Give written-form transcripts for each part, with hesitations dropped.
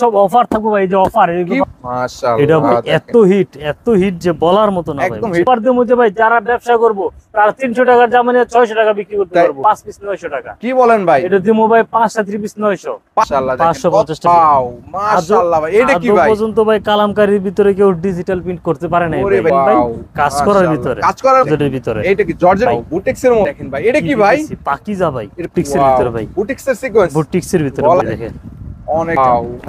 সব অফার থাকবে ভাই, যে অফার এটা ভাই এত হিট যে বলার মতো না ভাই। অফার দেবো যে ভাই যারা ব্যবসা করবো তারা 300 টাকার জামা নিয়ে 600 টাকা বিক্রি করতে পারবো, 5 পিস 900 টাকা। কি বলেন ভাই? এটা দেবো ভাই 5টা 3 পিস 900, মাশাআল্লাহ 550 টাকা। মাশাআল্লাহ ভাই, এটা কি ভাই? পর্যন্ত ভাই কালামকারীর ভিতরে কেউ ডিজিটাল প্রিন্ট করতে পারে না ভাই, কাজ করার ভিতরে, কাজ করার ভিতরে। এটা কি জর্জেট বুটিক্সের মধ্যে দেখেন ভাই, এটা কি ভাই? পাকিজা ভাই, বুটিক্সের ভিতরে ভাই, বুটিক্সের সিকোয়েন্স, বুটিক্সের ভিতরে ভাই দেখেন অনেক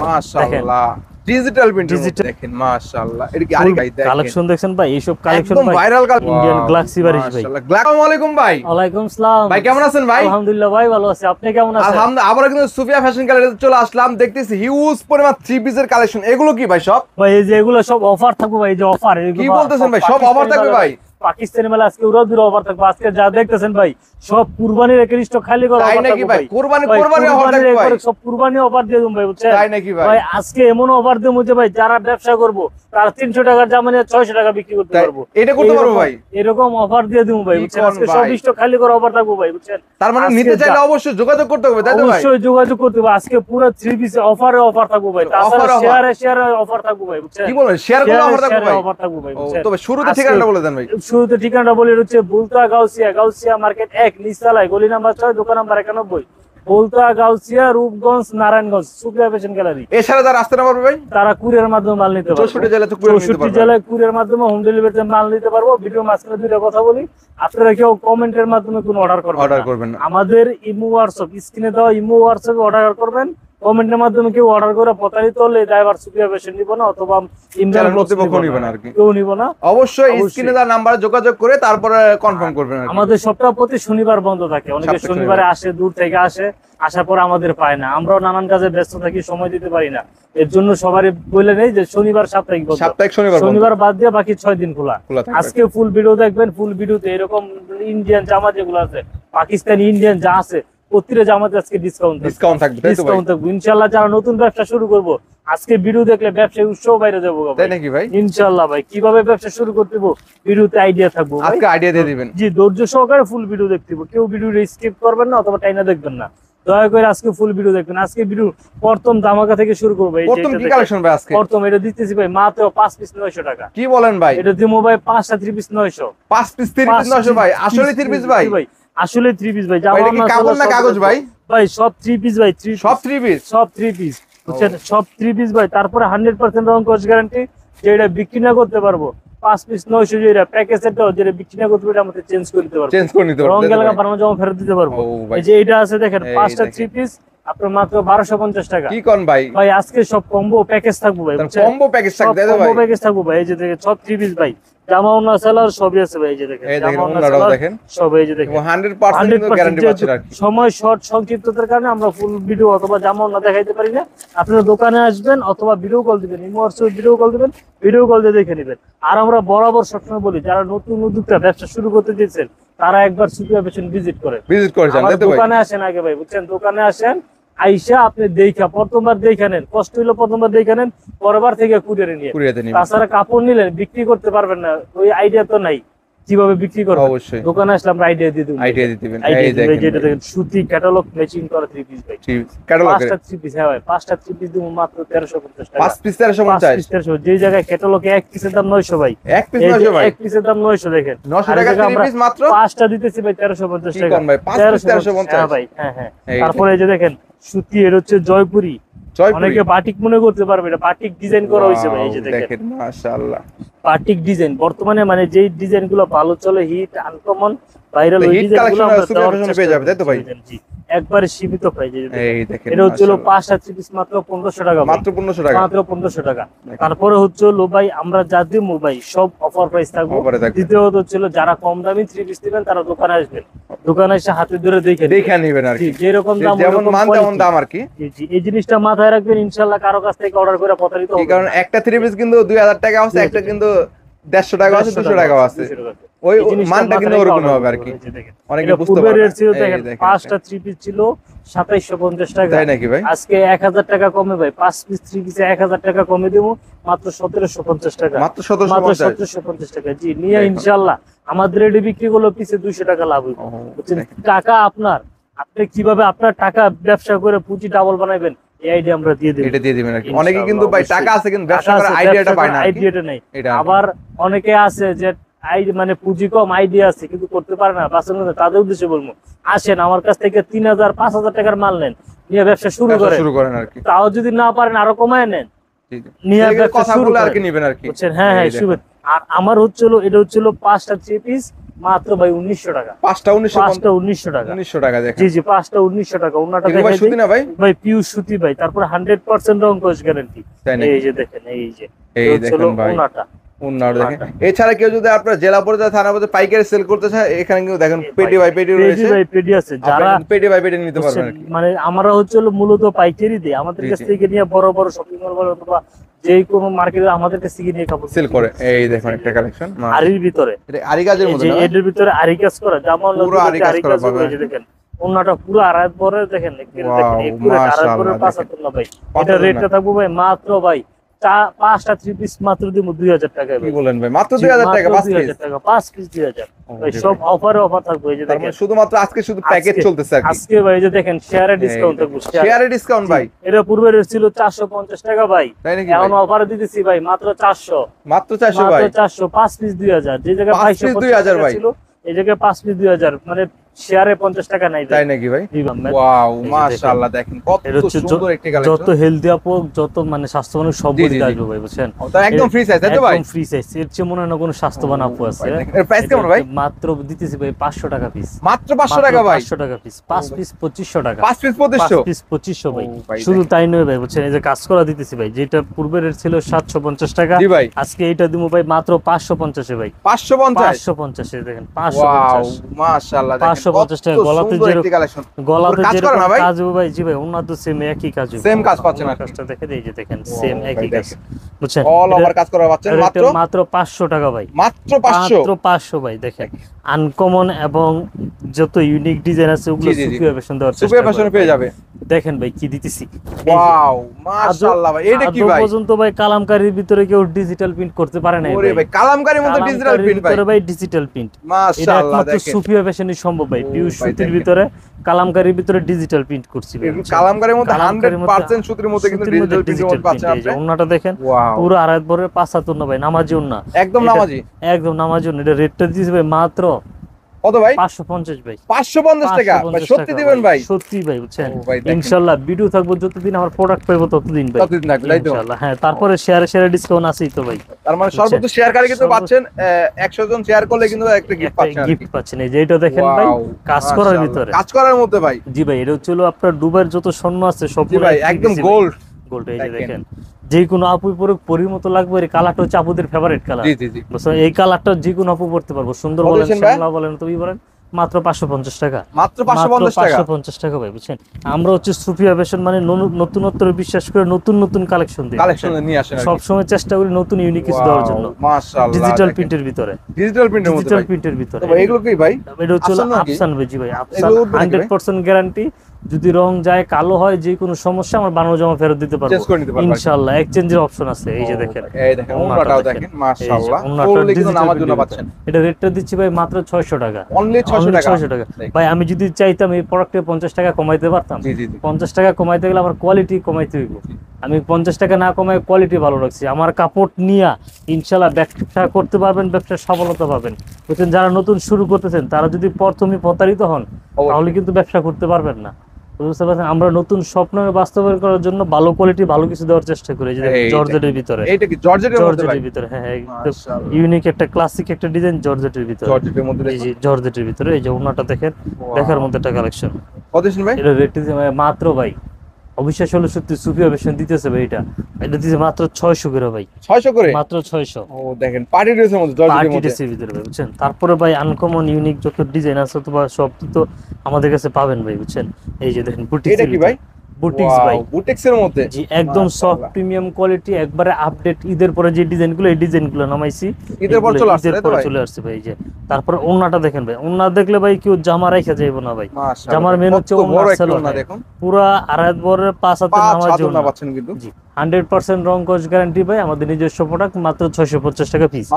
মাশাআল্লাহ ডিজিটাল প্রিন্ট দেখেন মাশাআল্লাহ। এটা কি আরে ভাই দেখেন কালেকশন দেখছেন ভাই, এইসব কালেকশন একদম ভাইরাল ইন্ডিয়ান গ্লাক্সি বারিশ ভাই। আসসালামু আলাইকুম ভাই। ওয়ালাইকুম আসসালাম ভাই, কেমন আছেন ভাই? আলহামদুলিল্লাহ ভাই, ভালো আছি, আপনি কেমন আছেন? আলহামদুলিল্লাহ। আবার কিন্তু সুফিয়া ফ্যাশন গ্যালারিতে চলে আসলাম, দেখতেছি হিউজ পরিমাণ থ্রি পিসের কালেকশন। এগুলো কি ভাই সব? ভাই এই যে এগুলো সব অফার থাকবে ভাই, যে অফার। কি বলতেছেন ভাই, সব অফার থাকবে ভাই? পাকিস্তানি মেলা আজকে উড়া দুরা অফার থাকবে। আজকে যা দেখতেছেন ভাই সব কুরবানির এক লিস্ট খালি করা তাই নাকি ভাই? কুরবানি অফার থাকবে ভাই, সব কুরবানি অফার দিয়ে দেব ভাই, বুঝছেন? তাই নাকি ভাই? ভাই আজকে এমন অফার দেব যে ভাই যারা ব্যবসা করব তারা 300 টাকার জামা নিয়ে 600 টাকা বিক্রি করতে পারবো। এটা করতে পারবো ভাই, এরকম অফার দিয়ে দেব ভাই, বুঝছেন? আজকে সব লিস্ট খালি করা অফার থাকবে ভাই, বুঝছেন? তার মানে নিতে চাইলে অবশ্যই যোগাযোগ করতে হবে, তাই তো ভাই? অবশ্যই যোগাযোগ করতে হবে। আজকে পুরো 3 পিস অফারে অফার থাকবে ভাই, তাছাড়া শেয়ারে অফার থাকবে ভাই, বুঝছেন? কি বলেন, শেয়ার করলে অফার থাকবে ভাই? অফার থাকবে ভাই, বুঝছেন? তবে শুরুতে ঠিকানাটা বলে দেন ভাই। শুরুতে ঠিকানাটা বলে হচ্ছে বুলতা গাউসিয়া মার্কেট 1 নিচতলায়, গলি নাম্বার 6, দোকান number 91, বুলতা Gausia, Rupganj, Narayanganj, Sufia fashion gallery. এছাড়া যারা আসতে না পারবে ভাই, তারা কুরিয়ার মাধ্যমে মাল নিতে পারবে। 64 জেলাতে কুরিয়ার নিতে পারবে। 64 জেলায় কুরিয়ার মাধ্যমে হোম ডেলিভারিতে মাল নিতে পারবো। ভিডিও মাঝখানে দুইটা কথা বলি, আপনারা কেউ কমেন্টের মাধ্যমে কোনো অর্ডার করবেন না। আমাদের ইমো হোয়াটসঅ্যাপ স্ক্রিনে দেওয়া ইমো হোয়াটসঅ্যাপে অর্ডার করবেন। কমেন্টের মাধ্যমে কেউ অর্ডার করে প্রতারিত হলে ড্রাইভার সুফিয়া ফ্যাশন নিব না, অথবা ইন্ডিয়ান কর্তৃপক্ষ নিবেন আর কি, কেউ নিব না। অবশ্যই স্ক্রিনে দেওয়া নাম্বারে যোগাযোগ করে তারপরে কনফার্ম করবেন। আমাদের সপ্তাহ প্রতি শনিবার বন্ধ থাকে, অনেকে শনিবারে আসে, দূর থেকে আসার পর আমাদের পায় না, আমরাও নানান কাজে ব্যস্ত থাকি, সময় দিতে পারি না। এর জন্য সবারই বলে নেই যে শনিবার সাপ্তাহিক শনিবার বাদ দিয়ে বাকি 6 দিন খোলা। আজকে ফুল ভিডিও দেখবেন, ফুল ভিডিওতে এরকম ইন্ডিয়ান জামা যেগুলো আছে, পাকিস্তানি ইন্ডিয়ান যা আছে প্রতিটা জামাতে আজকে ডিসকাউন্ট থাকবে ইনশাআল্লাহ। যারা নতুন ব্যবসা শুরু করবো আজকে ভিডিও দেখলে ব্যবসায় উৎসাহ বাইরে যাবো, তাই নাকি ভাই? ইনশাআল্লাহ ভাই, কিভাবে ব্যবসা শুরু করতে হবে ভিডিওতে আইডিয়া থাকবো, আজকে আইডিয়া দিয়ে দিবেন। জি, ধৈর্য সহকারে ফুল ভিডিও দেখতে হবে, কেউ ভিডিওটা স্কিপ করবেন না অথবা টাইনা দেখবেন না, দয়া করে আজকে ফুল ভিডিও দেখবেন। আজকে ভিডিও প্রথম ধামাকা থেকে শুরু করবো। প্রথম কি কালেকশন ভাই আজকে? প্রথম এটা দিতেছি ভাই মাত্র 5 পিস 900 টাকা। কি বলেন ভাই? এটা দিমো ভাই 5টা 3 পিস 900, 5 পিস 3 পিস 900 ভাই, আসলে 3 পিস ভাই? আসলে 3 পিস ভাই। জামা কি কাপড় না কাগজ ভাই? ভাই সব 3 পিস ভাই, সব 3 পিস, সব 3 পিস, বুঝছেন? সব 3 পিস ভাই। তারপরে 100% রং কস গ্যারান্টি, যেটা বিক্রি না করতে পারবো 5 পিস 900 যেটা প্যাকেজেরটাও যেটা বিক্রি না করতে পারবো আমাদের চেঞ্জ করে দিতে পারবো, রং গেলে বানানো জামা ফেরত দিতে পারবো। এই যে এটা আছে দেখেন, 5টা 3 পিস আপনার মাত্র 1250 টাকা। কি কোন ভাই? ভাই আজকে সব কম্বো প্যাকেজ থাকবে ভাই, কম্বো প্যাকেজ থাকবে ভাই, কম্বো প্যাকেজ থাকবে ভাই। এই যে দেখেন সব 3 পিস ভাই, জামা ওন্না সেলার সবই আছে ভাই। এই যে দেখেন জামা ওন্না সেলার দেখেন সব, এই যে দেখেন 100% গ্যারান্টি পাচ্ছেন আর কি। সময় শর্ট সংক্ষিপ্ততার কারণে আমরা ফুল ভিডিও অথবা জামা ওন্না দেখাইতে পারি না। আপনারা দোকানে আসবেন অথবা ভিডিও কল দিবেন, ইমো হোয়াটসঅ্যাপ ভিডিও কল দিবেন, ভিডিও কল দিয়ে দেখে নেবেন। আর আমরা বরাবর সবসময় বলি যারা নতুন উদ্যোক্তা ব্যবসা শুরু করতে চাইছেন তারা একবার সুফিয়া ফ্যাশন ভিজিট করেন, দোকানে আসেন আগে ভাই, বুঝছেন? দোকানে আসেন, আইসা আপনি দেখা প্রথমবার দেখে নেন, কষ্ট হইলো প্রথমবার দেখে নেন, পরেরবার থেকে কুরিয়ারে নিয়ে। তাছাড়া কাপড় নিলেন বিক্রি করতে পারবেন না, ওই আইডিয়া তো নাই কিভাবে বিক্রি করব। অবশ্যই দোকানে আসলে আমরা আইডিয়া দিয়ে দেব, এই দেখেন সুতি ক্যাটালগ ম্যাচিং করা 3 পিস ভাই, ক্যাটালগের 5টা 3 পিস। হ্যাঁ ভাই 5টা 3 পিস দিব মাত্র 1350 টাকা। 5 পিস 1350, যে জায়গায় ক্যাটালগে 1 পিসের দাম 900 ভাই, 1 পিস 900 ভাই, 1 পিসের দাম 900 দেখেন 900 টাকা 3 পিস মাত্র 5টা দিতেছি ভাই 1350 টাকা। কোন ভাই 5 পিস 1350? হ্যাঁ ভাই, হ্যাঁ। তারপরে এই যে দেখেন সুতি, এর হচ্ছে জয়পুরি, অনেকে বাটিক মনে করতে পারবে, এটা বাটিক ডিজাইন করা হয়েছে ভাই। এই যে দেখেন মাশাআল্লাহ বাটিক ডিজাইন, বর্তমানে মানে যেই ডিজাইন গুলো ভালো চলে, হিট আনকমন ভাইরাল, ওই ডিজাইন গুলো আমরা পেয়ে যাবে, তাই তো ভাই? একবারে সীমিত প্রাইসে। এই দেখেন এটা হচ্ছে 5টা 3 পিস মাত্র 1500 টাকা, মাত্র 1500 টাকা, মাত্র 1500 টাকা। তারপরে হচ্ছে ভাই আমরা যা দিমু ভাই সব অফার প্রাইস থাকবে। দ্বিতীয়ত হচ্ছে যারা কম দামি 3 পিস নেবেন তারা দোকানে আসবেন, দোকানে এসে হাতে ধরে দেখে নেবেন আর কি, যেরকম দাম যেমন মান তেমন দাম আর কি। জি, এই জিনিসটা মাথায় রাখবেন, ইনশাআল্লাহ কারো কাছ থেকে অর্ডার করে প্রতারিত হবে না। কারণ একটা 3 পিস কিন্তু 2000 টাকা আছে, একটা কিন্তু 150 টাকা আছে, 200 টাকা আছে, ওই মানটা কিন্তু ওরকম হবে আর কি। অনেকে বুঝতে পারে না। দেখেন 5টা 3 পিস ছিল 2750 টাকা, তাই নাকি ভাই? আজকে 1000 টাকা কমে ভাই 5 পিস 3 পিসে 1000 টাকা কমে দেবো মাত্র 1750 টাকা, মাত্র 1750 টাকা। জি, নিয়ে ইনশাআল্লাহ আমাদের রেডি বিক্রি করলে পিছে 200 টাকা লাভ হবে, বুঝছেন? টাকা আপনার, আপনি কিভাবে আপনার টাকা ব্যবসা করে পুঁজি ডাবল বানাবেন এই আইডিয়া আমরা দিয়ে দেব। এটা দিয়ে দিবেন আর কি। অনেকে কিন্তু ভাই টাকা আছে কিন্তু ব্যবসা করার আইডিয়াটা পায় না, আইডিয়াটা নাই। আবার অনেকে আছে যে মানে পুঁজি কম, আইডিয়া আছে কিন্তু করতে পারে না, বাস্তবে তাদের উদ্দেশ্যে বলবো, আসেন আমার কাছ থেকে 3000 5000 টাকার মাল নেন, নিয়ে ব্যবসা শুরু করেন আর কি। তাও যদি না পারেন আরো কমায় নেন, নিয়ে ব্যবসা শুরু করেন আর কি, নেবেন আর কি, বুঝছেন? হ্যাঁ হ্যাঁ শুরু। আর আমার হচ্ছিল এটা হচ্ছিল 5টা 3 পিস মাত্র ভাই 1900 টাকা। 5টা 1900 টাকা। 1900 টাকা দেখেন। জি জি 5টা 1900 টাকা। ওনাটা দেখেন ভাই সুতি না ভাই? ভাই পিওর সুতি ভাই। তারপর 100% রং কোশ গ্যারান্টি। এই যে দেখেন, এই যে এই দেখেন ভাই ওনাটা। এছাড়া কেউ যদি আপনার জেলা পর্যায়ে থানা পর্যায়ে পাইকারি সেল করতে চায়, এখানে কিন্তু দেখেন পেটি বাই পেটি রয়েছে, পেটি আছে, যারা পেটি বাই পেটি নিতে পারবেন আর কি। মানে আমরা হচ্ছে মূলত পাইকারি দিই, আমাদের কাছ থেকে নিয়ে বড় বড় শপিং মল অথবা যে কোনো মার্কেটে আমাদের কাছ থেকে নিয়ে কাপড় সেল করে। এই দেখুন একটা কালেকশন আরির ভিতরে, এটা আরি কাজের মধ্যে, এটার ভিতরে আরি কাজ করা, জামা পুরো আরি কাজ করা পাবেন। এই যে দেখেন ওন্নাটা পুরো আড়াই পরে দেখেন, একটু আড়াই পরে 75 না ভাই। এটা রেটটা থাকবে ভাই মাত্র ভাই 5টা 3 পিস মাত্র দিব 2000 টাকা। কি বলেন ভাই, মাত্র 2000 টাকা? 5 পিস 2000 ভাই, সব অফারে অফার থাকবে। এই যে দেখেন শুধুমাত্র আজকে শুধু প্যাকেজ চলতেছে আর কি আজকে ভাই। এই যে দেখেন শেয়ারে ডিসকাউন্ট থাকবে, শেয়ারে ডিসকাউন্ট ভাই। এটা পূর্বে রেট ছিল 450 টাকা ভাই, এখন অফারে দিতেছি ভাই মাত্র 400। মাত্র 400 ভাই, 400 5 পিস 2000। যে জায়গায় 2000 ভাই ছিল এই জায়গায় 5 পিস 2000, মানে শেয়ারে 50 টাকা নাই, তাই নাকি ভাই? ওয়াও মাশাআল্লাহ, দেখেন কত সুন্দর একটা কালেকশন। যত হেলদি আপু, যত মানে স্বাস্থ্যবান সব বুঝতে আসবে ভাই, বুঝছেন? তো একদম ফ্রি সাইজ, তাই তো ভাই? একদম ফ্রি সাইজ, এর চেয়ে মনে হয় না কোনো স্বাস্থ্যবান আপু আছে। এর প্রাইস কেমন ভাই? মাত্র দিতেছি ভাই 500 টাকা পিস। মাত্র 500 টাকা ভাই? 500 টাকা পিস, 5 পিস 2500 টাকা। 5 পিস 2500? 5 পিস 2500 ভাই। শুধু তাই নয় ভাই, বুঝছেন? এই যে কাজ করা দিতেছি ভাই, যেটা পূর্বের রেট ছিল 750 টাকা, জি ভাই, আজকে এইটা দিমু ভাই মাত্র 550 এ ভাই। 550 এ দেখেন, 550 মাশাআল্লাহ, দেখেন 550 টাকা। গলাতে যে গলাতে যে কাজ হবে ভাই, জি ভাই ওনার তো সেম একই কাজ হবে, সেম কাজ পাচ্ছেন। কাজটা দেখেন, এই যে দেখেন সেম একই কাজ, বুঝছেন? অল ওভার কাজ করা পাচ্ছেন মাত্র 500 টাকা ভাই। মাত্র 500 ভাই। দেখেন আনকমন এবং যত ইউনিক ডিজাইন আছে ওগুলো সুফিয়া ফ্যাশন দেওয়ার চেষ্টা সুফিয়া ফ্যাশনে পেয়ে যাবে। দেখেন ভাই কি দিতেছি, ওয়াও মাশাআল্লাহ ভাই। এটা কি ভাই? পর্যন্ত ভাই কালামকারীর ভিতরে কেউ ডিজিটাল প্রিন্ট করতে পারে না। ওরে ভাই কালামকারীর মধ্যে ডিজিটাল প্রিন্ট ভাই, ভাই ডিজিটাল প্রিন্ট মাশাআল্লাহ। এটা একমাত্র সুফিয়া ফ্যাশনই সম্ভব ভাই। পিওর সুতির ভিতরে, কালামকারীর ভিতরে ডিজিটাল প্রিন্ট করছি ভাই। কালামকারীর মধ্যে 100% সুতির মধ্যে কিন্তু ডিজিটাল প্রিন্ট পাচ্ছেন আপনি। ওন্নাটা দেখেন পুরো আড়াই বরের 75 না ভাই, নামাজি ওন্না, একদম নামাজি, একদম নামাজি ওন্না। এটা রেটটা দিয়েছি ভাই মাত্র কত ভাই? 550 ভাই। 550 টাকা ভাই, সত্যি দিবেন ভাই? সত্যি ভাই, বুঝছেন? ইনশাআল্লাহ ভিডিও থাকবে, যতদিন আমার প্রোডাক্ট পাবো ততদিন ভাই, ততদিন থাকবে, তাই তো? ইনশাআল্লাহ। হ্যাঁ, তারপরে শেয়ারে ডিসকাউন্ট আছেই তো ভাই। তার মানে সর্বোচ্চ শেয়ারকারী কিন্তু পাচ্ছেন, 100 জন শেয়ার করলে কিন্তু একটা গিফট পাচ্ছেন, গিফট পাচ্ছেন। এই যে এটা দেখেন ভাই, কাজ করার ভিতরে, কাজ করার মধ্যে ভাই। জি ভাই, এটা হচ্ছে আপনার দুবাইয়ের যত স্বর্ণ আছে সব ভাই একদম গোল্ড। গোল্ড। এই যে দেখেন যে কোনো আপু পরে পরির মতো লাগবে। এই কালারটা হচ্ছে আপুদের ফেভারিট কালার। জি জি জি, এই কালারটা যে কোনো আপু পরতে পারবো, সুন্দর বলেন, শ্যামলা বলেন, তুমি বলেন, মাত্র 550 টাকা। মাত্র 550 টাকা ভাই, বুঝছেন? আমরা হচ্ছে সুফিয়া ফ্যাশন মানে নতুনত্ব বিশ্বাস করে নতুন নতুন কালেকশন দিই, কালেকশন নিয়ে আসেন। সব সময় চেষ্টা করি নতুন ইউনিক কিছু দেওয়ার জন্য। মাশাআল্লাহ, ডিজিটাল প্রিন্টের ভিতরে, ডিজিটাল প্রিন্টের মধ্যে, ডিজিটাল প্রিন্টের ভিতরে। তো এগুলো কি ভাই? এটা হচ্ছে আফসান ভাই। জি ভাই, আফসান 100% গ্যারান্টি। যদি রং যায়, কালো হয়, যে কোনো সমস্যা আমার বানানো জামা ফেরত দিতে পারবো ইনশাআল্লাহ। এক্সচেঞ্জের অপশন আছে। এই যে দেখেন, এই দেখেন ওন্নাটাও দেখেন মাশাআল্লাহ, ফুল কিন্তু নামার জন্য পাচ্ছেন। এটা রেটটা দিচ্ছি ভাই মাত্র 600 টাকা। অনলি 600 টাকা ভাই। আমি যদি চাইতাম এই প্রোডাক্টে 50 টাকা কমাইতে পারতাম। 50 টাকা কমাইতে গেলে আমার কোয়ালিটি কমাইতে হইব। আমি 50 টাকা না কমায় কোয়ালিটি ভালো রাখছি। আমার কাপড় নিয়ে ইনশাআল্লাহ ব্যবসা করতে পারবেন, ব্যবসার সফলতা পাবেন। বুঝছেন? যারা নতুন শুরু করতেছেন তারা যদি প্রথমে প্রতারিত হন তাহলে কিন্তু ব্যবসা করতে পারবেন না। বুঝতে পারছেন? আমরা নতুন স্বপ্ন বাস্তবায়ন করার জন্য ভালো কোয়ালিটি, ভালো কিছু দেওয়ার চেষ্টা করি। যে জর্জেটের ভিতরে, এটা কি জর্জেটের ভিতরে? হ্যাঁ হ্যাঁ, ইউনিক একটা ক্লাসিক একটা ডিজাইন জর্জেটের ভিতরে। জর্জেটের মধ্যে, জি জর্জেটের ভিতরে। এই যে ওন্নাটা দেখেন, দেখার মধ্যে একটা কালেকশন। কত দিন ভাই? এটা রেট দিতে মাত্র ভাই, অবিশ্বাস হলো সত্যি, সুফিয়া ফ্যাশন দিতেছে ভাই। এটা দিতে মাত্র 600 করে ভাই। 600 করে? মাত্র 600। ও দেখেন পার্টি ড্রেসের মধ্যে, জর্জেটের মধ্যে, পার্টি ড্রেসের ভিতরে ভাই, বুঝছেন? তারপরে ভাই আনকমন ইউনিক যত ডিজাইন আছে তো সব তো আমাদের কাছে পাবেন ভাই, বুঝছেন? এই যে দেখেন বুটিক্স। এটা কি ভাই? বুটিক্স ভাই, বুটিক্সের মধ্যে, জি একদম সফট প্রিমিয়াম কোয়ালিটি, একবারে আপডেট। ঈদের পরে যে ডিজাইনগুলো, এই ডিজাইনগুলো নামাইছি, ঈদের পর চলে আসছে ভাই। যে তারপর ওন্নাটা দেখেন ভাই, ওন্না দেখলে ভাই কেউ জামা রাখা যাইবো না ভাই। জামার মেন হচ্ছে ওন্না সেলোনা, দেখুন পুরো আড়াই বরের 5 হাতের নামাজ পাচ্ছেন কিন্তু। জি 100% রং কোশ গ্যারান্টি ভাই। আমাদের নিজস্ব প্রোডাক্ট, মাত্র 650 টাকা পিস,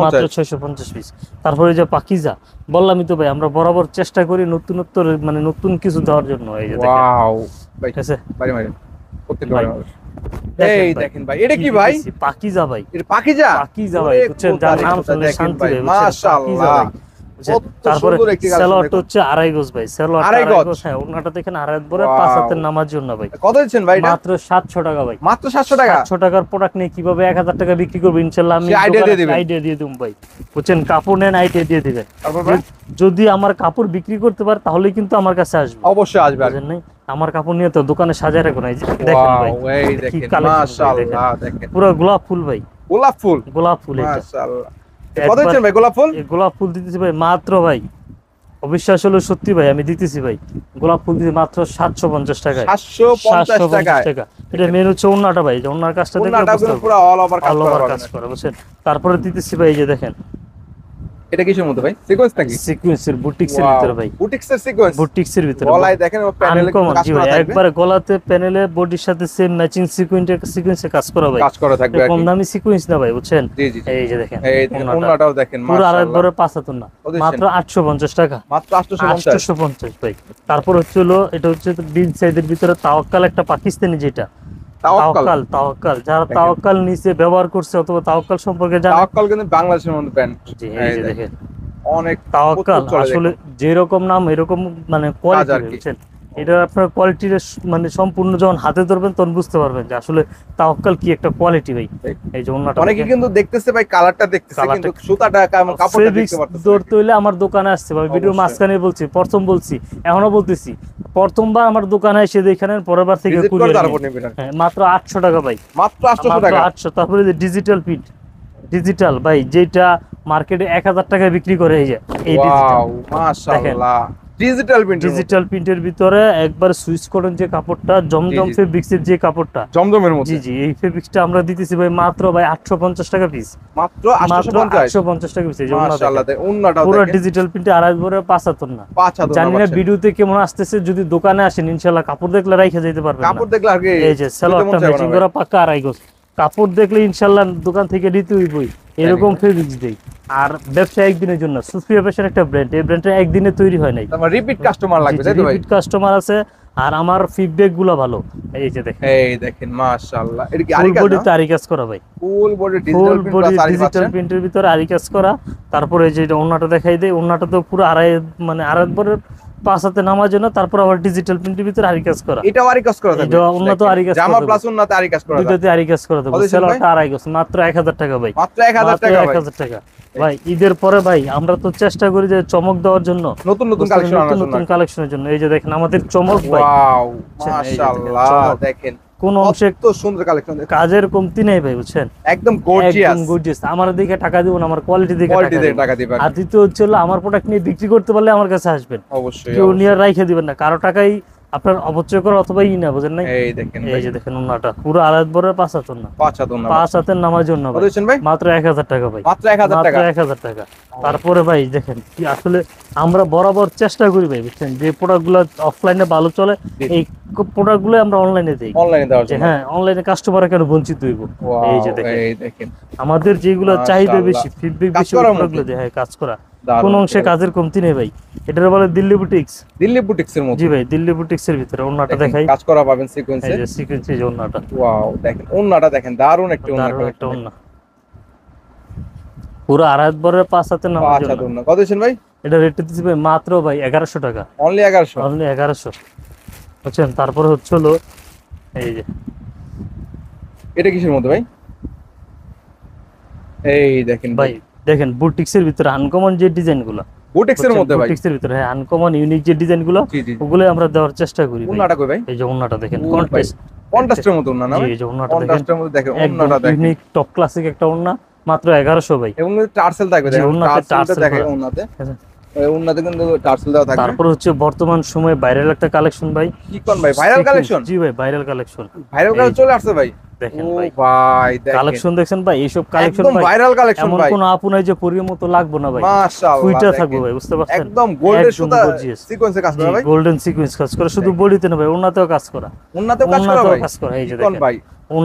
মাত্র 650 পিস। তারপরে যে পাকিজা, বললামই তো ভাই, আমরা বরাবর চেষ্টা করি নতুনত্ব মানে নতুন কিছু দেওয়ার জন্য। এই যে দেখেন, ওয়াও ঠিক আছে, প্রত্যেকটা ভাই, বাড়ির মানুষ। এই দেখেন ভাই, এটা কি ভাই? দিতেছি, পাকিজা ভাই, এটা পাখিজা? পাকিজা ভাই, ওরে বুঝছেন, যার খোদা রে নাম খোদা, শুনলে দেখেন শান্তি ভাই, ভাই, বুঝছেন, পাকিজা মাশাআল্লাহ। ভাই, বুঝছেন। কত তারপরে সুন্দর একটি কালেকশন সালোয়ারটা দেখুন। হচ্ছে আড়াই গজ ভাই, সালোয়ারটা আড়াই আড়াই গজ? গজ, হ্যাঁ, ওনাটা দেখেন আড়াই ভরে Wow! 5 হাতের নামার জন্য ভাই। কত দিচ্ছেন ভাই এটা? মাত্র 700 টাকা ভাই। মাত্র 700 টাকা? 700 টাকার প্রোডাক্ট নিয়ে কিভাবে 1000 টাকা বিক্রি করবো ইনশাআল্লাহ আমি সে idea দিয়ে দিবেন। আইডিয়া দিয়ে দেব ভাই, বুঝছেন, কাপড় নেন আইডিয়া দিয়ে দিবেন। তারপর ভাই? যদি আমার কাপড় বিক্রি করতে পারে তাহলে কিন্তু আমার কাছে আসবে, অবশ্যই আসবে আর কি। বুঝেন নাই? আমার কাপড় নিয়ে তো দোকানে সাজায় রাখো না, এই যে দেখেন ভাই, Wow, এই কি দেখেন, collection ভাই, মাশাআল্লাহ, দেখেন। পুরো গোলাপ ফুল ভাই, গোলাপ ফুল? গোলাপ ফুল এটা। মাশাআল্লাহ। কত দিচ্ছেন ভাই গোলাপ ফুল? এই গোলাপ ফুল দিতেছি ভাই মাত্র ভাই, অবিশ্বাস হলো সত্যি ভাই, আমি দিতেছি ভাই, গোলাপ ফুল দিতে মাত্র 750 টাকায়। 750 টাকায়? টাকা। এটা মেন হচ্ছে ওন্নাটা ভাই, যে ওন্নার কাজটা দেখলে ওন্নাটা বুঝতে কিন্তু পারবেন। পুরো অল ওভার কাজ অল করা ওভার পাবেন। কাজ করা, বুঝছেন। তারপরে দিতেছি ভাই, এই যে দেখেন, এটা কিসের মধ্যে ভাই? সিকোয়েন্স নাকি? সিকোয়েন্সের বুটিক্সের ভিতরে ভাই, বুটিক্সের সিকোয়েন্স? বুটিক্সের ভিতরে গলায় দেখেন প্যানেলে আনকমন, কাজ জি করা ভাই, থাকবে। একবারে গলাতে প্যানেলে বডির সাথে সেম ম্যাচিং সিকোয়েন্সে কাজ করা ভাই, কাজ করা থাকবে আর কম কি। দামি সিকোয়েন্স না ভাই, বুঝছেন। জি জি জি। এই যে দেখেন, এই দেখেন, ওন্নাটা। ওন্নাটাও দেখেন, পুরো আড়াই মাশাআল্লাহ। বড় 5 হাত না, ও দিচ্ছেন? মাত্র 850 টাকা। মাত্র 850? 850 ভাই। তারপর হচ্ছে হলো, এটা হচ্ছে বিন সাইজের ভিতরে তাওয়াক্কাল, একটা পাকিস্তানি, যেটা তাওয়াক্কাল? তাওয়াক্কাল, যারা দেখেন। তাওয়াক্কাল নিচে ব্যবহার করছে অথবা তাওয়াক্কাল সম্পর্কে জানে, তাওয়াক্কাল কিন্তু বাংলাদেশের মধ্যে ব্র্যান্ড। জি এই এই যে দেখেন, দেখেন অনেক তাওয়াক্কাল, প্রচুর চলে আসলে দেখুন। যেরকম নাম এরকম মানে কাজ কোয়ালিটি, আর কি। বুঝছেন। এটা আপনার কোয়ালিটির মানে সম্পূর্ণ যখন হাতে ধরবেন তখন বুঝতে পারবেন যে আসলে তাওয়াক্কাল কি একটা কোয়ালিটি ভাই। এই যে ওন্নাটা অনেকে দেখেন। কিন্তু দেখতেছে ভাই, কালারটা দেখতেছে কালারটা- কিন্তু সুতাটা কেমন, কাপড়টা ফেব্রিক্স দেখতে পারতেছে না। ধরতে হইলে আমার দোকানে আসছে ভাই, ভিডিও অবশ্যই। মাঝখানে বলছি, প্রথম বলছি, এখনো বলতেছি, প্রথমবার আমার দোকানে এসে দেখেন, পরের বার থেকে ভিজিট করে কুরিয়ার তারপর নিন। নেবেন আর কি। হ্যাঁ, মাত্র 800 টাকা ভাই, মাত্র 800 মাত্র টাকা? 800। তারপরে যে ডিজিটাল প্রিন্ট, ডিজিটাল ভাই, যেটা মার্কেটে 1000 টাকায় বিক্রি করে, এই যে এই ডিজিটাল, ওয়াও, মাশাআল্লাহ। Digital print? ডিজিটাল প্রিন্টের ভিতরে একবার সুইচ করেন যে কাপড়টা, জমজম জি, জি। ফেব্রিক্সের যে কাপড়টা, জমজমের জি মধ্যে? জি, এই ফেব্রিক্সটা আমরা দিতেছি ভাই মাত্র ভাই 850 টাকা পিস, মাত্র মাত্র 850? 850 টাকা পিস। এই যে ওন্না মাশাআল্লাহ, দেখেন, ওন্নাটাও পুরো দেখেন। ডিজিটাল প্রিন্টে আড়াই ভরে 5 হাত না। 5 হাত জানি না পাচ্ছেন। ভিডিওতে কেমন আসতেছে, যদি দোকানে আসেন ইনশাআল্লাহ কাপড় দেখলে রাইখা যেতে পারবেন না। কাপড় দেখলে আর কি এই যে সালোয়ারটা ম্যাচিং করা পাকা আড়াই গজ, কাপড় দেখলে ইনশাআল্লাহ দোকান থেকে নিতে হইবই, এরকম ফেব্রিক্স দেই। আর ব্যবসা একদিনের জন্য, সুফিয়া ফ্যাশন একটা ব্র্যান্ড, এই ব্র্যান্ডটা একদিনে তৈরি হয় নাই, আমার রিপিট কাস্টমার লাগবে তাই তো ভাই? রিপিট কাস্টমার আছে, আর আমার ফিডব্যাক গুলো ভালো। এই যে দেখেন, এই দেখেন, মাশাআল্লাহ। এটা কি ফুল আরি কাজ? বডিতে আরি কাজ করা ভাই, full body full digital print body plus আরি ডিজিটাল পাচ্ছেন। প্রিন্টের ভিতরে আরি কাজ করা। তারপরে এই যে ওন্নাটা দেখাই দেয়, ওন্নাটা তো পুরো আড়াই মানে আড়াই বরের 5 হাতে নামার জন্য, তারপর আবার ডিজিটাল প্রিন্টের ভিতরে আরি কাজ করা, এটাও আরি কাজ করা থাকবে? এটা উন্নত আরি কাজ করা জামা থাকবে। প্লাস উন্নত আরি কাজ করা থাকবে? দুটোতে আরি কাজ করা দেবো। কত দিচ্ছেন সেলোয়ারটা আড়াই গজ, মাত্র 1000 টাকা ভাই, মাত্র 1000 টাকা ভাই? 1000 টাকা ভাই। ঈদের পরে ভাই আমরা তো চেষ্টা করি যে চমক দেওয়ার জন্য, নতুন নতুন কালেকশন আনার জন্য। নতুন কালেকশনের জন্য। এই যে দেখেন আমাদের চমক ভাই, ওয়াও, এই যে দেখেন, মাশাআল্লাহ, চমক। দেখেন কোন অংশে কত সুন্দর কালেকশন, কাজের কমতি নেই ভাই, বুঝছেন, একদম গর্জিয়াস। একদম গর্জিয়াস। আমার দিকে টাকা দিব না, আমার কোয়ালিটি দেখে কোয়ালিটি টাকা দিয়ে দিবেন। টাকা দিবেন আর দ্বিতীয় হচ্ছে হলো, আমার প্রোডাক্ট নিয়ে বিক্রি করতে পারলে আমার কাছে আসবেন, অবশ্যই। কেউ নিয়ে রাইখে দিবেন না, কারো টাকাই আপনার অপচয় করা অথবা না, বুঝেন নাই। এই দেখেন এই ভাই, যে দেখেন ওন্নাটা পুরো আড়াই বরের 5 হাত না, 5 হাত উন্নত। 5 হাতের নামার জন্য কত ভাই, দিচ্ছেন ভাই? মাত্র 1000 টাকা ভাই, মাত্র 1000 টাকা? মাত্র 1000 টাকা। তারপরে ভাই দেখেন কি, আসলে আমরা বরাবর চেষ্টা করি ভাই, বুঝছেন, যে প্রোডাক্টগুলো অফলাইনে ভালো চলে, জি। এই প্রোডাক্টগুলো আমরা অনলাইনে দেই, অনলাইনে দেওয়ার যে জন্য? হ্যাঁ, অনলাইনে কাস্টমার কেন বঞ্চিত হইব। ওয়াও, এই যে দেখেন, এই দেখেন, আমাদের যেগুলো চাহিদা মাশাআল্লাহ। বেশি, ফিডব্যাক কাজ বেশি, করার প্রোডাক্টগুলো মধ্যে? দেয়, হ্যাঁ, কাজ করা, দারুণ। কোন অংশে কাজের কমতি নেই ভাই। এটার বলে দিল্লি বুটিক্স। দিল্লি বুটিক্সের মধ্যে? জি ভাই, দিল্লি বুটিক্স এর ভিতরে ওন্নাটা দেখেন, দেখাই, কাজ করা পাবেন সিকোয়েন্সে। এই যে সিকোয়েন্স, এই যে ওন্নাটা, ওয়াও, দেখেন ওন্নাটা দেখেন, দারুণ একটা ওন্না। দারুণ একটা ওন্না, পুরো আড়াই বরের 5 হাতে নামার 5 জন্য। হাত ওন্না। কত দিচ্ছেন ভাই? এটা রেট দিচ্ছি ভাই মাত্র ভাই 1100 টাকা, অনলি 1100? অনলি 1100, বুঝছেন। তারপরে হচ্ছে হলো এই যে, এটা কিসের মধ্যে ভাই? এই দেখেন ভাই দেখেন বুটিক্স এর ভিতরে আনকমন যে ডিজাইনগুলো, বুটিক্সের মধ্যে ভাই? বুটিক্স এর ভিতরে, হ্যাঁ, আনকমন ইউনিক যে ডিজাইনগুলো, জি জি। ওগুলো আমরা দেওয়ার চেষ্টা করি ভাই। ওন্নাটা কই ভাই? এই যে ওন্নাটা দেখেন, ও ভাই, কন্ট্রাস্ট, কন্ট্রাস্টের মতো ওন্না না ভাই? এই যে ওন্নাটা দেখেন, কন্ট্রাস্টের মধ্যে দেখেন একদম ওন্নাটা দেখেন। ইউনিক টপ ক্লাসিক একটা ওন্না, মাত্র 1100 ভাই। এবং টার্সেল থাকবে, জি, দেখেন ওন্নাতে টার্সেলটা টার্সেল দেখেন করা। ওন্নাতে। হ্যাঁ। এই ওন্নাতে কিন্তু টার্সেল দেওয়া থাকবে। তারপর হচ্ছে বর্তমান সময়ে ভাইরাল একটা কালেকশন ভাই, কি কোন ভাই, ভাইরাল কালেকশন? জি ভাই, ভাইরাল কালেকশন, ভাইরাল কালেকশন চলে আসছে ভাই? দেখেন ও ভাই, ভাই দেখেন, কালেকশন দেখছেন ভাই, এইসব কালেকশন একদম ভাই ভাইরাল কালেকশন এমন ভাই। কোন আপু নাই যে পরির মতো লাগবে না ভাই, মাশাআল্লাহ, ফুইটা দেখেন। থাকবে ভাই, বুঝতে পারছেন, একদম গোল্ডের একদম সুতা gorgeous। সিকোয়েন্সে কাজ করা ভাই? গোল্ডেন সিকোয়েন্স কাজ করে, শুধু বডিতে না ভাই, ওন্নাতেও কাজ করা, ওন্নাতেও কাজ করা ওন্নাতেও ভাই? কাজ করা। এই যে কি কোন দেখেন ভাই,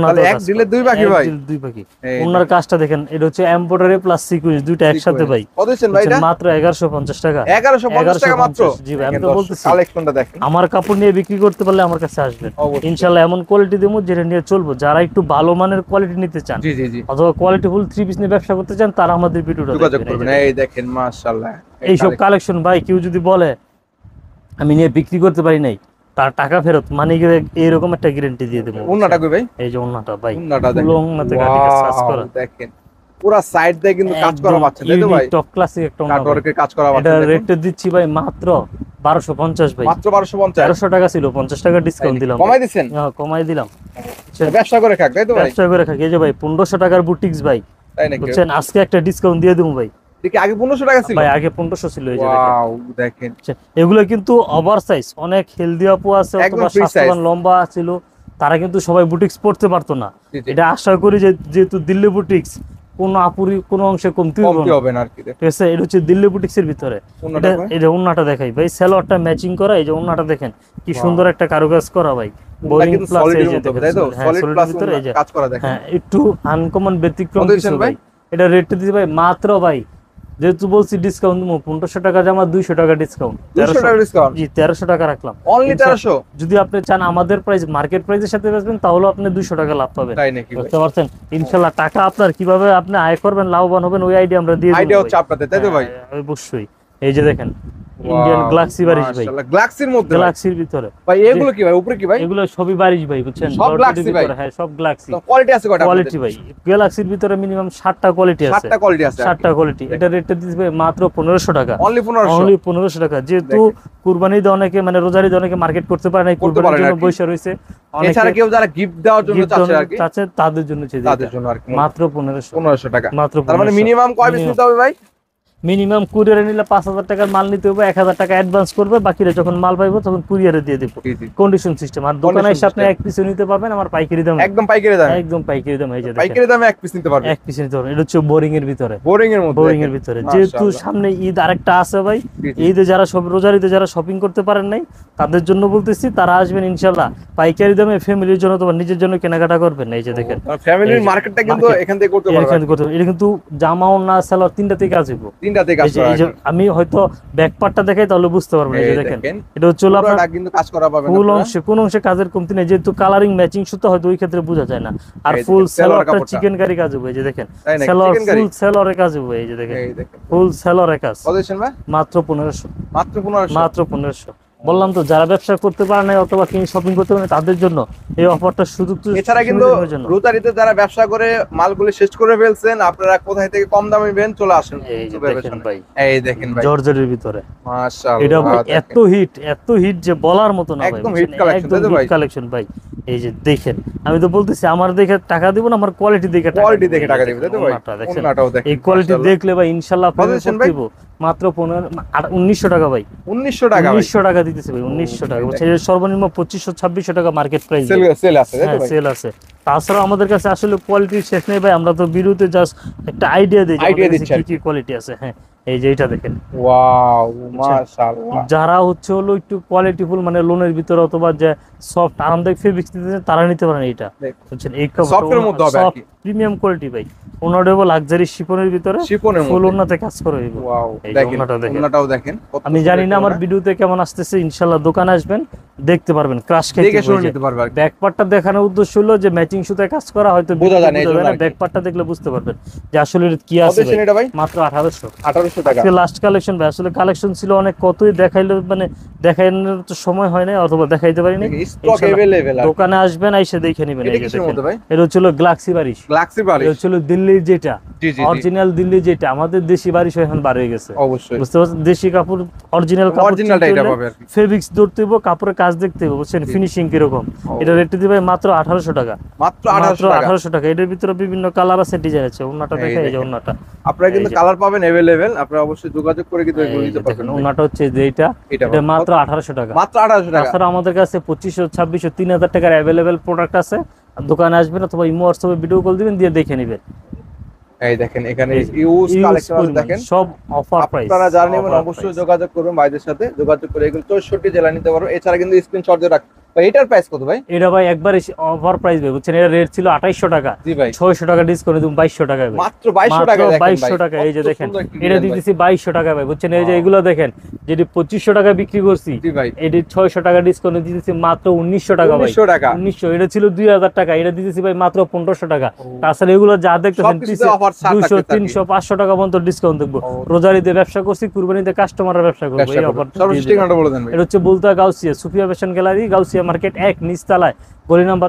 তাহলে এক দিলে দুই পাখি ভাই, দুই পাখি। ওনার কাজটা দেখেন, এটা হচ্ছে এমব্রয়ডারি প্লাস সিকোয়েন্স দুইটা একসাথে ভাই। কত দিচ্ছেন ভাই এটা? মাত্র 1150 টাকা। 1150 টাকা মাত্র। জি ভাই, আমি তো বলতেছি কালেকশনটা দেখেন। আমার কাপড় নিয়ে বিক্রি করতে পারলে আমার কাছে আসবেন ইনশাআল্লাহ। এমন কোয়ালিটি দেবো যেটা নিয়ে চলবো। যারা একটু ভালো মানের কোয়ালিটি নিতে চান, জি জি জি, অথবা কোয়ালিটি ফুল থ্রি পিস নিয়ে ব্যবসা করতে চান, তারা আমাদের ভিডিওটা যোগাযোগ দেখবেন। করবেন। এই দেখেন মাশাআল্লাহ, এইসব কালেকশন ভাই কেউ যদি বলে আমি নিয়ে বিক্রি করতে পারি নাই, তার টাকা ফেরত, মানে এইরকম একটা গ্যারান্টি দিয়ে দেবো। ওন্নাটা কই ভাই? এই যে ওন্নাটা ভাই, ওন্নাটা দেখেন, পুরো ওন্নাতে গাটি কাজ করা দেখেন পুরো সাইড দিয়ে কিন্তু কাজ করা পাচ্ছেন, তাই তো ভাই? টপ ক্লাসিক একটা ওন্না, কাটওয়ার্কের কাজ করা এটা পাচ্ছেন। রেটটা দিচ্ছি ভাই মাত্র 1250 ভাই। মাত্র 1250? 1300 টাকা ছিল, 50 টাকা ডিসকাউন্ট দিলাম। কমাই দিবেন? হ্যাঁ কমাই দিলাম। ব্যবসা করে খাক, তাই তো ভাই? ব্যবসা করে খাক। এই যে ভাই 1500 টাকার বুটিক্স ভাই, তাই নাকি? বুঝছেন, আজকে একটা ডিসকাউন্ট দিয়ে দেবো ভাই। দেখি আগে 1500 টাকা ছিল ভাই, আগে 1500 ছিল। এই যে ওয়াও দেখেন, এগুলো কিন্তু ওভার সাইজ, অনেক হেলদি আপু আছে অথবা স্বাস্থ্যবান লম্বা ছিল, তারা কিন্তু সবাই বুটিক্স পড়তে পারতো না। এটা আশা করি যে যেহেতু দিল্লি বুটিক্স, কোন আপুরি কোন অংশে কমতি হবে না আর কি। ঠিক আছে, এটা হচ্ছে দিল্লি বুটিক্সের ভিতরে। এই যে ওন্নাটা দেখাই ভাই, সালোয়ারটা ম্যাচিং করা। এই যে ওন্নাটা দেখেন কি সুন্দর একটা কারুকাজ করা ভাই, বোরিং প্লাস। এই যে তাই তো, সলিড প্লাস কাজ করা দেখেন। হ্যাঁ, একটু আনকমন ব্যতিক্রম কিছু ভাই। এটা রেটটা দিতে ভাই মাত্র ভাই, যেহেতু বলছি ডিসকাউন্ট দেবো, 1500 টাকা জামা 200 টাকা ডিসকাউন্ট। 200 টাকা ডিসকাউন্ট? জি, 1300 টাকা রাখলাম। অনলি 1300? যদি আপনি চান আমাদের প্রাইস মার্কেট প্রাইসের সাথে বেচবেন, তাহলে আপনি 200 টাকা লাভ পাবেন। তাই নাকি? বুঝতে পারছেন? ইনশাআল্লাহ টাকা আপনার কিভাবে আপনি আয় করবেন, লাভবান হবেন, ওই আইডিয়া আমরা দিয়ে দেব। আইডিয়া হচ্ছে আপনাদের, তাই তো ভাই? অবশ্যই। এই যে দেখেন ইন্ডিয়ান গ্লাক্সি বারিশ ভাই, মাশাআল্লাহ, গ্লাক্সির মধ্যে, গ্লাক্সির ভিতরে ভাই। এগুলো কি ভাই, উপরে কি ভাই? এগুলো সবই বারিশ ভাই, বুঝছেন? সব গ্লাক্সি ভাই? হ্যাঁ, সব গ্লাক্সি। কোয়ালিটি আছে কয়টা? কোয়ালিটি ভাই, গ্যালাক্সির ভিতরে মিনিমাম 7টা কোয়ালিটি আছে। 7টা কোয়ালিটি আছে? 7টা কোয়ালিটি। এটা রেটটা দিবে মাত্র 1500 টাকা। অনলি 1500? অনলি 1500 টাকা। যেহেতু কুরবানি ঈদে অনেকে, মানে রোজার ঈদে অনেকে মার্কেট করতে পারে না, কুরবানির জন্য বসে রয়েছে। এছাড়া কেউ যারা গিফট দেওয়ার জন্য চাচ্ছে আর কি, তাদের জন্য তাদের জন্য আর কি মাত্র 1500 টাকা। মাত্র। তার মানে মিনিমাম কয় পিস নিতে হবে ভাই? মিনিমাম কুরিয়ারে নিলে 5000 টাকার মাল নিতে হবে, 1000 টাকা অ্যাডভান্স করবে, বাকিরা যখন মাল পাইবো তখন কুরিয়ারে দিয়ে দেব। Condition system. আর দোকানে এসে আপনি এক পিসও নিতে পারবেন আমার পাইকারি দামে। একদম পাইকারি দামে? একদম পাইকারি দামে। এই যে দেখেন পাইকারি দামে এক পিস নিতে পারবেন? এক পিস নিতে পারবেন। এটা হচ্ছে বোরিং এর ভিতরে। বোরিং এর মধ্যে? বোরিং এর ভিতরে। যেহেতু সামনে ঈদ আরেকটা আছে ভাই, ঈদে যারা সব রোজার ঈদে যারা শপিং করতে পারেন নাই, তাদের জন্য বলতেছি, তারা আসবেন ইনশাআল্লাহ পাইকারি দামে, ফ্যামিলির জন্য অথবা নিজের জন্য কেনাকাটা করবেন। এই যে দেখেন ফ্যামিলির মার্কেটটা কিন্তু এখান থেকে করতে পারবেন। এটা কিন্তু জামা ওন্না সালোয়ার তিনটাতেই কাজ হইব। তিনটাতেই কাজ করা। আমি হয়তো ব্যাক পার্টটা দেখাই তাহলে বুঝতে পারবেন। এই যে দেখেন, এটা হচ্ছে আপনারা কিন্তু কাজ করা পাবেন ফুল অংশে, কোন অংশে কাজের কমতি নেই। যেহেতু কালারিং ম্যাচিং সুতো হয়তো ওই ক্ষেত্রে বোঝা যায় না। আর ফুল সালোয়ারটা চিকেন কারি কাজ হবে। এই যে দেখেন, সালোয়ার ফুল সালোয়ারের কাজ হবে। এই যে দেখেন ফুল সালোয়ারের কাজ। কত দিবেন ভাই? মাত্র 1500। মাত্র 1500? মাত্র 1500। বললাম তো, যারা ব্যবসা করতে পারে না অথবা কিনে শপিং করতে পারে না, তাদের জন্য এই অফারটা সুযোগ। এছাড়া কিন্তু রোজারিতে যারা ব্যবসা করে মালগুলো শেষ করে ফেলছেন, আপনারা কোথায় থেকে কম দামে নেবেন চলে আসেন। এই যে দেখেন ভাই, এই দেখেন ভাই জর্জেটের ভিতরে মাশাআল্লাহ। এটা ভাই এত হিট যে বলার মতো না ভাই। একদম হিট কালেকশন, তাই তো ভাই? কালেকশন ভাই। এই যে দেখেন, আমি তো বলতেছি আমার দেখে টাকা দিব না, আমার কোয়ালিটি দেখে টাকা দিবেন, তাই তো ভাই? ওন্নাটাও দেখেন, এই কোয়ালিটি দেখলে ভাই ইনশাআল্লাহ আপনাদের দিব। মাত্র 1900 টাকা ভাই। 1900 টাকা? 1900 টাকা দিতেছে ভাই, 1900 টাকা। সর্বনিম্ন 2500-2600 টাকা মার্কেট প্রাইস সেল আছে, তাই তো ভাই? সেল আছে। তাছাড়া আমাদের কাছে আসলে কোয়ালিটির শেষ নেই ভাই, আমরা তো ভিডিওতে জাস্ট একটা আইডিয়া দিই কি কি কোয়ালিটি আছে। হ্যাঁ, এই যে এটা দেখেন, ওয়াও মাশাআল্লাহ। যারা হচ্ছে হলো একটু কোয়ালিটিফুল, মানে লোনের ভিতরে অথবা যে সফট আরামদায়ক ফেব্রিক্স দিতে, তারা নিতে পারেন। এটা বুঝছেন, এই সফটের মধ্যে হবে আর কি, প্রিমিয়াম কোয়ালিটি ভাই। ওনাডেবল লাক্সারি শিফনের ভিতরে, শিফনের মধ্যে ফুল ওনাতে কাজ করে হইব। ওয়াও দেখেন, ওনাটাও দেখেন। আমি জানি না আমার ভিডিওতে কেমন আসতেছে, ইনশাআল্লাহ দোকানে আসবেন দেখতে পারবেন, ক্রাশ খেতে দেখে শুনে নিতে পারবেন। ব্যাক পার্টটা দেখানোর উদ্দেশ্য হলো যে ম্যাচিং সুতায় কাজ করা, হয়তো বোঝা যায় না, ব্যাক পার্টটা দেখলে বুঝতে পারবেন যে আসলে কি আছে। মাত্র 1800 টাকা। আজকে লাস্ট কালেকশন ভাই, আসলে কালেকশন ছিল অনেক, কতই দেখাইলো, মানে দেখানোর তো সময় হয় না অথবা দেখাইতে পারিনি। স্টক अवेलेबल, দোকানে আসবেন এসে দেখে নেবেন। এই যে দেখেন, এটা হচ্ছে গ্লাক্সি বারিশ। এটা হচ্ছে দিল্লির যেটা অরিজিনাল, দিল্লি যেটা আমাদের দেশি বারিশ এখন বার হয়ে গেছে। অবশ্যই বুঝতে পারছেন, দেশি কাপড় অরিজিনাল কাপড়, অরিজিনালটা এটা পাবে আর কি। ফেব্রিক্স ধরতে হবে, কাপড়ের কাজ দেখতে হবে, বুঝছেন, ফিনিশিং কি রকম। এটা রেট দিবে মাত্র 1800 টাকা। মাত্র 1800 টাকা। এটার ভিতরে বিভিন্ন কালার আছে, ডিজাইন আছে। ওন্নাটা দেখে, এই যে ওন্নাটা আপনারা কিন্তু কালার পাবেন अवेलेबल, আপনারা অবশ্যই যোগাযোগ করে কিন্তু এগুলো নিতে পারবেন। ওন্নাটা হচ্ছে যে এটা মাত্র 1800 টাকা। মাত্র 1800 টাকা। তাছাড়া আমাদের কাছে 2500, 2600, 3000 টাকার अवेलेबल প্রোডাক্ট আছে। দোকানে আসবেন অথবা ইমো হোয়াটসঅ্যাপে ভিডিও কল দিবেন, দিয়ে দেখে নেবেন। এই দেখেন এখানে ইউজ কালেকশন দেখেন, সব অফার প্রাইস। আপনারা যারা নেবেন অবশ্যই যোগাযোগ করবেন ভাইদের সাথে, যোগাযোগ করে এগুলো 64 জেলা নিতে পারবেন। এছাড়া কিন্তু স্ক্রিনশট দিয়ে এটার প্রাইস কত ভাই? এটা ভাই একবারে অফার প্রাইস ভাই, বুঝছেন? এটা রেট ছিল 2800 টাকা, জি ভাই 600 টাকা ডিসকাউন্ট দিম 2200 টাকায় ভাই, মাত্র 2200 টাকা। দেখেন 2200 টাকা। এই যে দেখেন এটা দিতেছি 2200 টাকা ভাই, বুঝছেন? এই যে এগুলো দেখেন, যেটি 2500 টাকা বিক্রি করছি, জি ভাই এটি 600 টাকা ডিসকাউন্ট দিতেছি মাত্র 1900 টাকা ভাই, 1900 টাকা। 1900। এটা ছিল 2000 টাকা, এটা দিতেছি ভাই মাত্র 1500 টাকা। তাছাড়া এগুলো যা দেখতেছেন সবকিছুতে অফার ছাড় 200 থাকতেছে আর কি। 300 500 টাকা পর্যন্ত ডিসকাউন্ট দেখবো। রোজারিতে ব্যবসা করছি, কুরবানিতে কাস্টমাররা ব্যবসা করবে, এই অফার। সর্বশেষ ঠিকানাটা বলে দেন ভাই। এটা হচ্ছে বুলতা Gausia Sufia fashion gallery, Gausia market 1 নিচতলায়, গলি নাম্বার